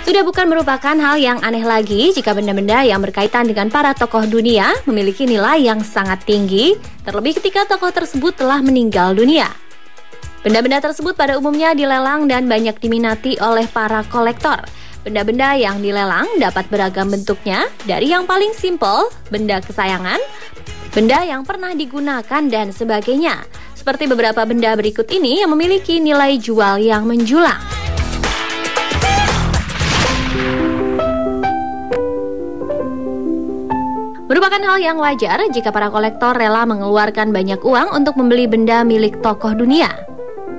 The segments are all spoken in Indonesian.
Sudah bukan merupakan hal yang aneh lagi jika benda-benda yang berkaitan dengan para tokoh dunia memiliki nilai yang sangat tinggi, terlebih ketika tokoh tersebut telah meninggal dunia. Benda-benda tersebut pada umumnya dilelang dan banyak diminati oleh para kolektor. Benda-benda yang dilelang dapat beragam bentuknya, dari yang paling simpel, benda kesayangan, benda yang pernah digunakan, dan sebagainya. Seperti beberapa benda berikut ini yang memiliki nilai jual yang menjulang. Merupakan hal yang wajar jika para kolektor rela mengeluarkan banyak uang untuk membeli benda milik tokoh dunia.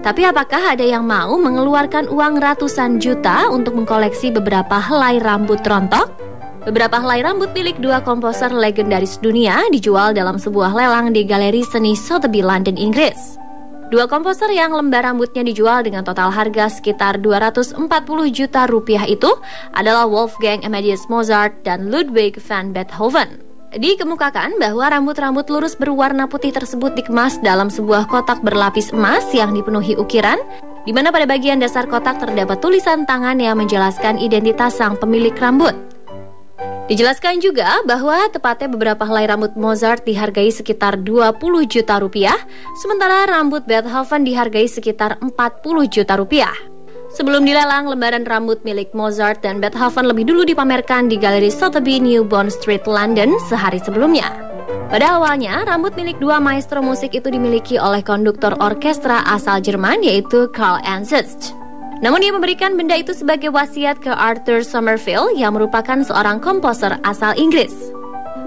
Tapi apakah ada yang mau mengeluarkan uang ratusan juta untuk mengkoleksi beberapa helai rambut rontok? Beberapa helai rambut milik dua komposer legendaris dunia dijual dalam sebuah lelang di Galeri Seni Sotheby, London, Inggris. Dua komposer yang lembar rambutnya dijual dengan total harga sekitar 240 juta rupiah itu adalah Wolfgang Amadeus Mozart dan Ludwig van Beethoven. Dikemukakan bahwa rambut-rambut lurus berwarna putih tersebut dikemas dalam sebuah kotak berlapis emas yang dipenuhi ukiran, di mana pada bagian dasar kotak terdapat tulisan tangan yang menjelaskan identitas sang pemilik rambut. Dijelaskan juga bahwa tepatnya beberapa helai rambut Mozart dihargai sekitar 20 juta rupiah, sementara rambut Beethoven dihargai sekitar 40 juta rupiah. Sebelum dilelang, lembaran rambut milik Mozart dan Beethoven lebih dulu dipamerkan di Galeri Sotheby, New Bond Street, London sehari sebelumnya. Pada awalnya, rambut milik dua maestro musik itu dimiliki oleh konduktor orkestra asal Jerman yaitu Karl Ernst. Namun dia memberikan benda itu sebagai wasiat ke Arthur Somerville yang merupakan seorang komposer asal Inggris.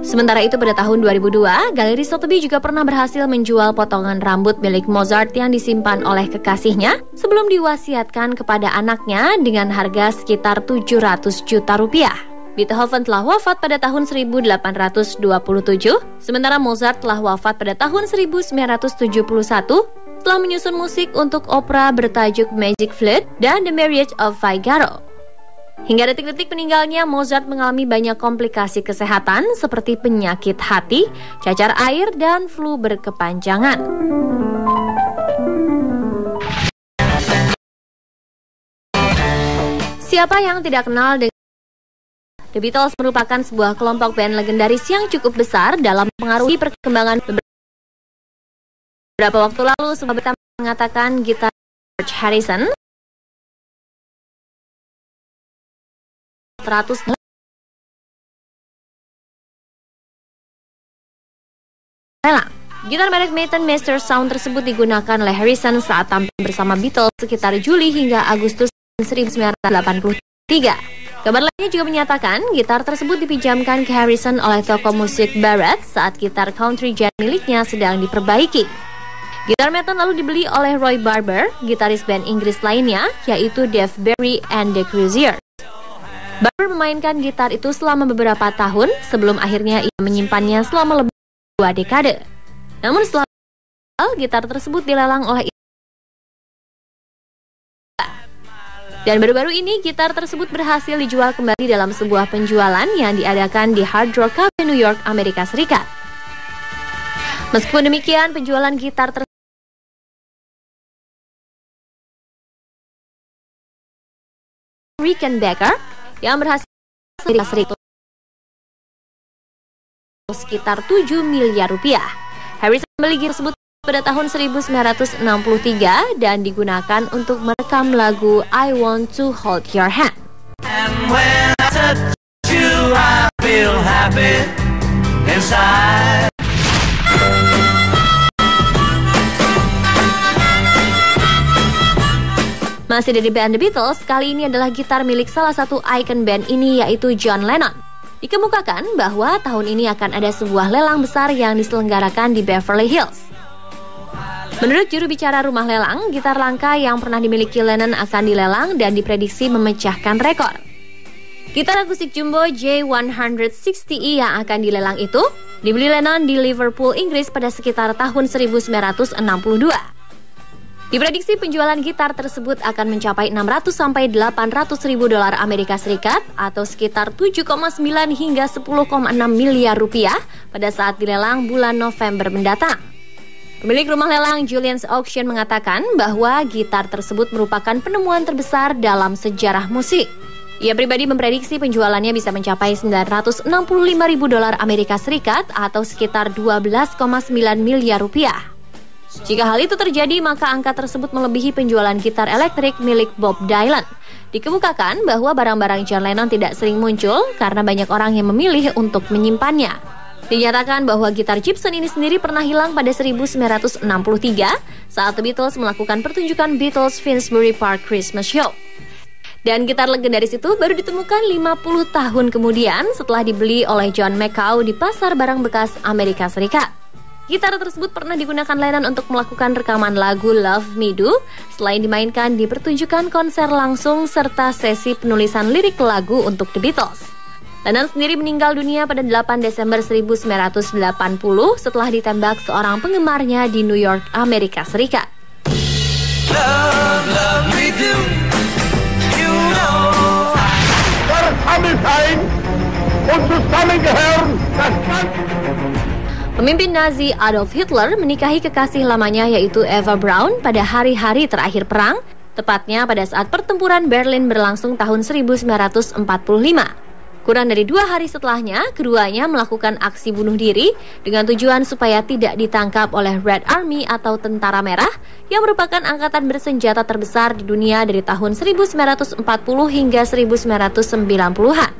Sementara itu pada tahun 2002, Galeri Sotheby juga pernah berhasil menjual potongan rambut milik Mozart yang disimpan oleh kekasihnya sebelum diwasiatkan kepada anaknya dengan harga sekitar 700 juta rupiah. Beethoven telah wafat pada tahun 1827, sementara Mozart telah wafat pada tahun 1971 setelah menyusun musik untuk opera bertajuk Magic Flute dan The Marriage of Figaro. Hingga detik-detik meninggalnya, Mozart mengalami banyak komplikasi kesehatan seperti penyakit hati, cacar air, dan flu berkepanjangan. Siapa yang tidak kenal dengan The Beatles merupakan sebuah kelompok band legendaris yang cukup besar dalam mempengaruhi perkembangan. Beberapa waktu lalu, sebuah berita mengatakan gitaris George Harrison 100 lelang. Gitar merek Maton Master Sound tersebut digunakan oleh Harrison saat tampil bersama Beatles sekitar Juli hingga Agustus 1983. Kabar lainnya juga menyatakan gitar tersebut dipinjamkan ke Harrison oleh toko musik Barrett saat gitar country jazz miliknya sedang diperbaiki. Gitar Maton lalu dibeli oleh Roy Barber, gitaris band Inggris lainnya, yaitu Dave Berry and the Cruisers. Barber memainkan gitar itu selama beberapa tahun sebelum akhirnya ia menyimpannya selama lebih dari 2 dekade. Namun setelah gitar tersebut dilelang oleh dan baru-baru ini gitar tersebut berhasil dijual kembali dalam sebuah penjualan yang diadakan di Hard Rock Cafe, New York, Amerika Serikat. Meskipun demikian, penjualan gitar tersebut Rickenbacker yang berhasil sekitar 7 miliar rupiah. Harrison membeli gitar tersebut pada tahun 1963 dan digunakan untuk merekam lagu I Want to Hold Your Hand. And when I touch you, I feel happy inside. Masih dari band The Beatles, kali ini adalah gitar milik salah satu ikon band ini yaitu John Lennon. Dikemukakan bahwa tahun ini akan ada sebuah lelang besar yang diselenggarakan di Beverly Hills. Menurut juru bicara rumah lelang, gitar langka yang pernah dimiliki Lennon akan dilelang dan diprediksi memecahkan rekor. Gitar akustik jumbo J160E yang akan dilelang itu dibeli Lennon di Liverpool, Inggris pada sekitar tahun 1962. Diprediksi penjualan gitar tersebut akan mencapai 600 sampai 800 ribu dolar Amerika Serikat atau sekitar 7,9 hingga 10,6 miliar rupiah pada saat dilelang bulan November mendatang. Pemilik rumah lelang Julian's Auction mengatakan bahwa gitar tersebut merupakan penemuan terbesar dalam sejarah musik. Ia pribadi memprediksi penjualannya bisa mencapai $965.000 Amerika Serikat atau sekitar 12,9 miliar rupiah. Jika hal itu terjadi, maka angka tersebut melebihi penjualan gitar elektrik milik Bob Dylan. Dikemukakan bahwa barang-barang John Lennon tidak sering muncul karena banyak orang yang memilih untuk menyimpannya. Dinyatakan bahwa gitar Gibson ini sendiri pernah hilang pada 1963 saat The Beatles melakukan pertunjukan Beatles Finsbury Park Christmas Show. Dan gitar legendaris itu baru ditemukan 50 tahun kemudian setelah dibeli oleh John McCaw di pasar barang bekas Amerika Serikat. Gitar tersebut pernah digunakan Lennon untuk melakukan rekaman lagu Love Me Do, selain dimainkan di pertunjukan konser langsung serta sesi penulisan lirik lagu untuk The Beatles. Lennon sendiri meninggal dunia pada 8 Desember 1980 setelah ditembak seorang penggemarnya di New York, Amerika Serikat. Love me do, you know Pemimpin Nazi Adolf Hitler menikahi kekasih lamanya yaitu Eva Braun pada hari-hari terakhir perang, tepatnya pada saat pertempuran Berlin berlangsung tahun 1945. Kurang dari 2 hari setelahnya, keduanya melakukan aksi bunuh diri dengan tujuan supaya tidak ditangkap oleh Red Army atau Tentara Merah yang merupakan angkatan bersenjata terbesar di dunia dari tahun 1940 hingga 1990-an.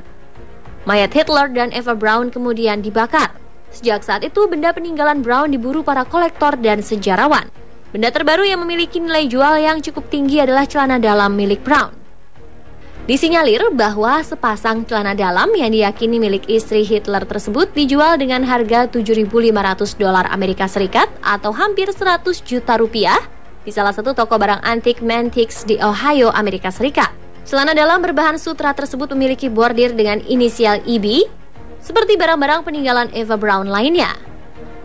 Mayat Hitler dan Eva Braun kemudian dibakar. Sejak saat itu, benda peninggalan Braun diburu para kolektor dan sejarawan. Benda terbaru yang memiliki nilai jual yang cukup tinggi adalah celana dalam milik Braun. Disinyalir bahwa sepasang celana dalam yang diyakini milik istri Hitler tersebut dijual dengan harga $7.500 Amerika Serikat atau hampir 100 juta rupiah di salah satu toko barang antik Mantiques di Ohio, Amerika Serikat. Celana dalam berbahan sutra tersebut memiliki bordir dengan inisial EB, seperti barang-barang peninggalan Eva Braun lainnya.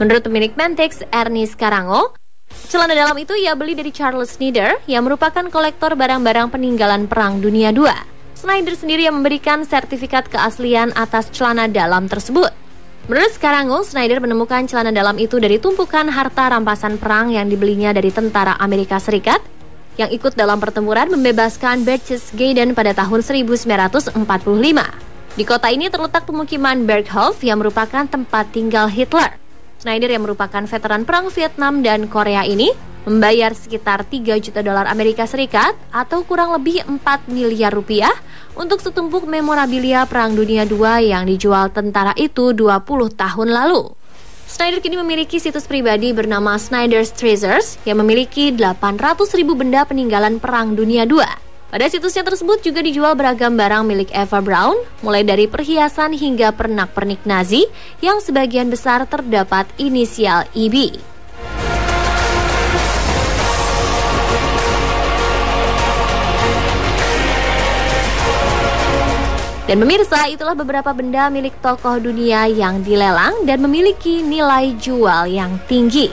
Menurut pemilik Mantiques, Ernest Carango, celana dalam itu ia beli dari Charles Snyder yang merupakan kolektor barang-barang peninggalan Perang Dunia II. Snyder sendiri yang memberikan sertifikat keaslian atas celana dalam tersebut. Menurut Carango, Snyder menemukan celana dalam itu dari tumpukan harta rampasan perang yang dibelinya dari tentara Amerika Serikat yang ikut dalam pertempuran membebaskan Berchtesgaden pada tahun 1945. Di kota ini terletak pemukiman Berghof yang merupakan tempat tinggal Hitler. Snyder yang merupakan veteran perang Vietnam dan Korea ini membayar sekitar $3 juta Amerika Serikat atau kurang lebih 4 miliar rupiah untuk setumpuk memorabilia Perang Dunia II yang dijual tentara itu 20 tahun lalu. Snyder kini memiliki situs pribadi bernama Snyder's Treasures yang memiliki 800.000 benda peninggalan Perang Dunia II. Pada situsnya tersebut juga dijual beragam barang milik Eva Braun, mulai dari perhiasan hingga pernak-pernik Nazi yang sebagian besar terdapat inisial EB. Dan pemirsa, itulah beberapa benda milik tokoh dunia yang dilelang dan memiliki nilai jual yang tinggi.